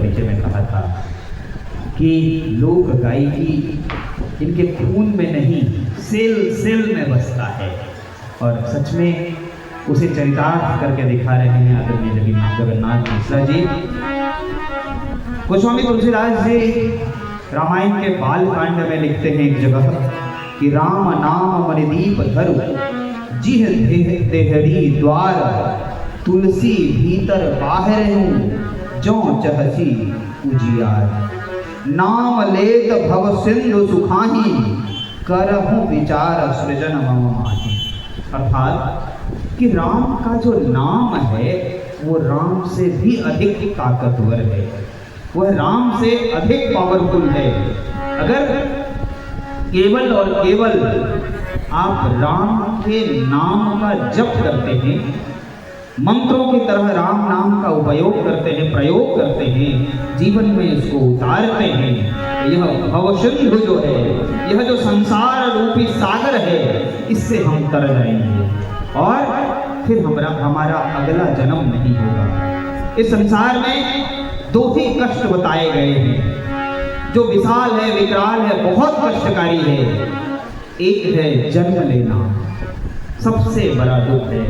परिचय में कहा था कि लोक गायकी इनके खून में नहीं, सेल सेल में बसता है। और सच में उसे चरितार्थ करके दिखा रहे हैं आदरणीय जगन्नाथ मिश्रा जी। गोस्वामी तुलसीदास जी रामायण के बाल कांड में लिखते हैं एक जगह कि राम नाम मणिदीप धरु जिह देहरी द्वार, तुलसी भीतर बाहर हूँ जो चहसी उजियार। नाम लेत भव सिंधु सुखाही, करहूँ विचार सृजन मम माही। अर्थात कि राम का जो नाम है वो राम से भी अधिक ताकतवर है, वह राम से अधिक पावरफुल है। अगर केवल और केवल आप राम के नाम का जप करते हैं, मंत्रों की तरह राम नाम का उपयोग करते हैं, प्रयोग करते हैं, जीवन में इसको उतारते हैं, यह भवसिंधु जो है, यह जो संसार रूपी सागर है, इससे हम तर जाएंगे और फिर हमारा अगला जन्म नहीं होगा। इस संसार में दो ही कष्ट बताए गए हैं जो विशाल है, विकराल है, बहुत कष्टकारी है। एक है जन्म लेना, सबसे बड़ा दुख है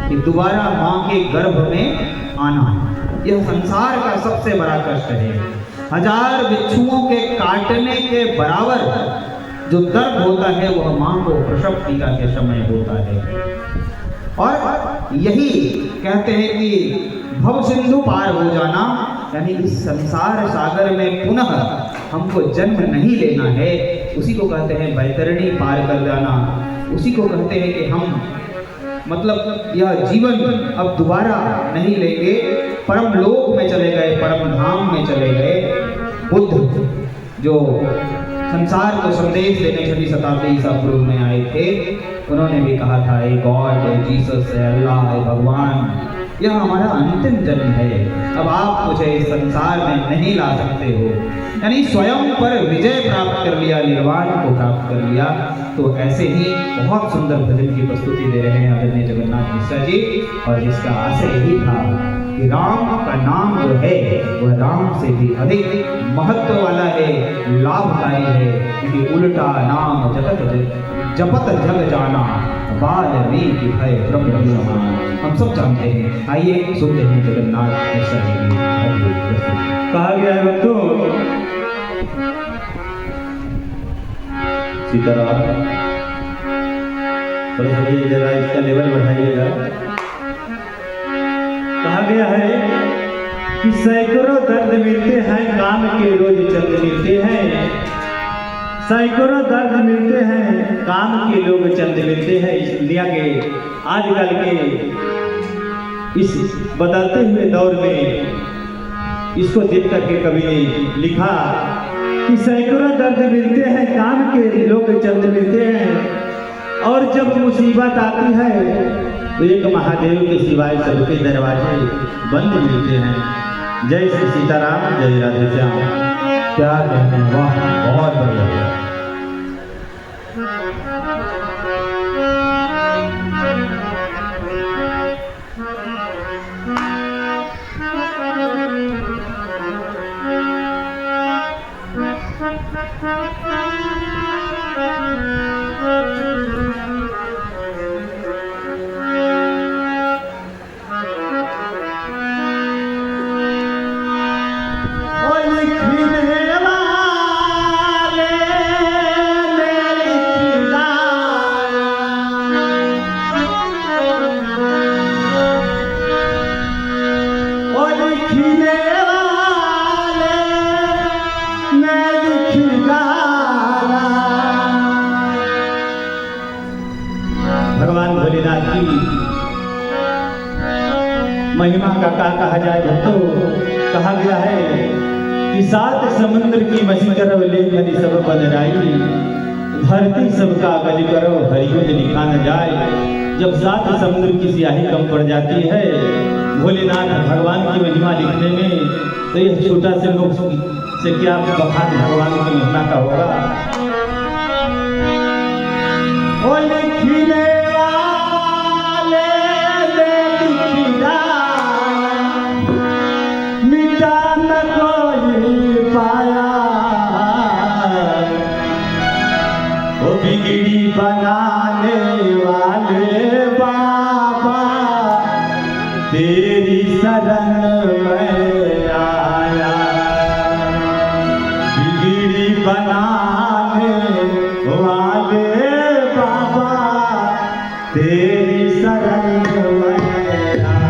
कि दोबारा माँ के गर्भ में आना, यह संसार का सबसे बड़ा कष्ट है। हजार बिच्छुओं के काटने के बराबर जो दर्द होता है वह माँ को प्रसव पीड़ा के समय होता है। और यही कहते हैं कि भव सिंधु पार हो जाना, यानी इस संसार सागर में पुनः हमको जन्म नहीं लेना है, उसी को कहते हैं बैतरणी पार कर जाना। उसी को कहते हैं कि हम मतलब यह जीवन अब दोबारा नहीं लेंगे, परम लोक में चले गए, परम धाम में चले गए। बुद्ध जो संसार को संदेश देने 6वीं शताब्दी ईसा पूर्व में आए थे, उन्होंने भी कहा था ए गॉड, ए जीसस, ए अल्लाह, ए भगवान, यह हमारा अंतिम जन्म है, अब आप मुझे इस संसार में नहीं ला सकते हो। यानी स्वयं पर विजय प्राप्त कर लिया, निर्वाण को प्राप्त कर लिया। तो ऐसे ही बहुत सुंदर भजन की प्रस्तुति दे रहे हैं आदरणीय जगन्नाथ मिश्रा जी, और जिसका आशय यही था कि राम का नाम जो है वह राम से भी अधिक महत्व वाला है, लाभकारी है, क्योंकि उल्टा नाम जपत जग जाना, वाल्मीकि भय ब्रह्म समान। हम सब जानते हैं, आइए सुनते हैं जगन्नाथ मिश्रा जी की। कहा गया है तो सीताराम, थोड़ी जरा इसका लेवल बढ़ाइएगा। कहा गया है कि सैकड़ों दर्द मिलते हैं, काम के रोज चंद मिलते हैं। सैकड़ों दर्द मिलते हैं, काम के लोग चंद मिलते हैं। इस दुनिया के आजकल के इस बदलते हुए दौर में इसको देख करके कवि ने लिखा कि सैकड़ों दर्द मिलते हैं, काम के लोग चंद मिलते हैं। और जब मुसीबत आती है तो एक महादेव के सिवाय सबके दरवाजे बंद मिलते हैं। जय श्री सीताराम, जय राधे श्याम। क्या कहते हैं, वाह, बहुत बढ़िया। महिमा का कहा जाए तो कहा गया है कि 7 समुद्र की मछली करो ले हरि सब बदराई, धरती सबका गज करो हरियुद्ध लिखा न जाए। जब 7 समुद्र की स्याही कम पड़ जाती है भोलेनाथ भगवान की महिमा लिखने में, तो यह छोटा से लोग से क्या बखान भगवान की महिमा का होगा। मिटा न कोई पाया, वो बिगड़ी बनाने वाले बाबा तेरी शरण में आया। बिगड़ी बनाने वाले बाबा तेरी शरण में आया।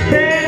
तेरा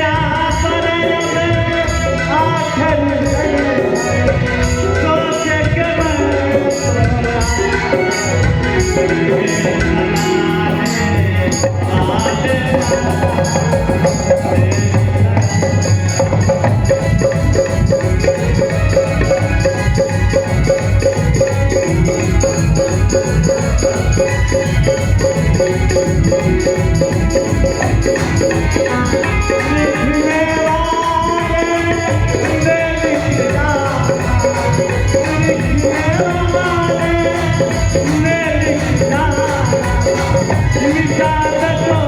विषाद को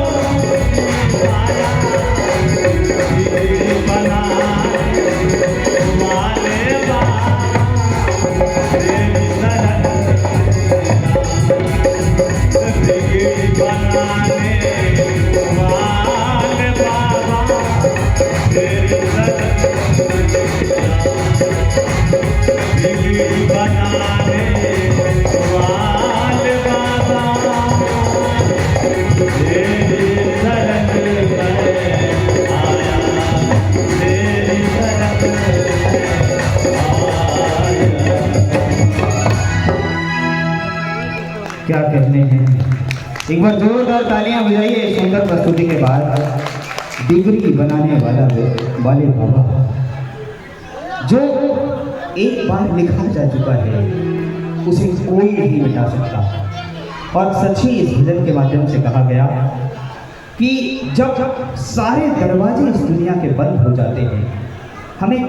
आया बिगड़ी बनाने वाले बाबा तेरी शरण बिगड़ी बनाने वाले बाबा तेरी शरण बिगड़ी बनाने वाले बाबा तेरी शरण में आया तेरी शरण में आया। क्या कहने हैं। एक बार जोरदार तालियां बजाइए इस सुंदर प्रस्तुति के बाद। बिगड़ी बनाने वाले बाबा जो एक बार लिखा जा चुका है उसे कोई नहीं मिटा सकता। और सच ही इस भजन के माध्यम से कहा गया कि जब सारे दरवाजे इस दुनिया के बंद हो जाते हैं हमें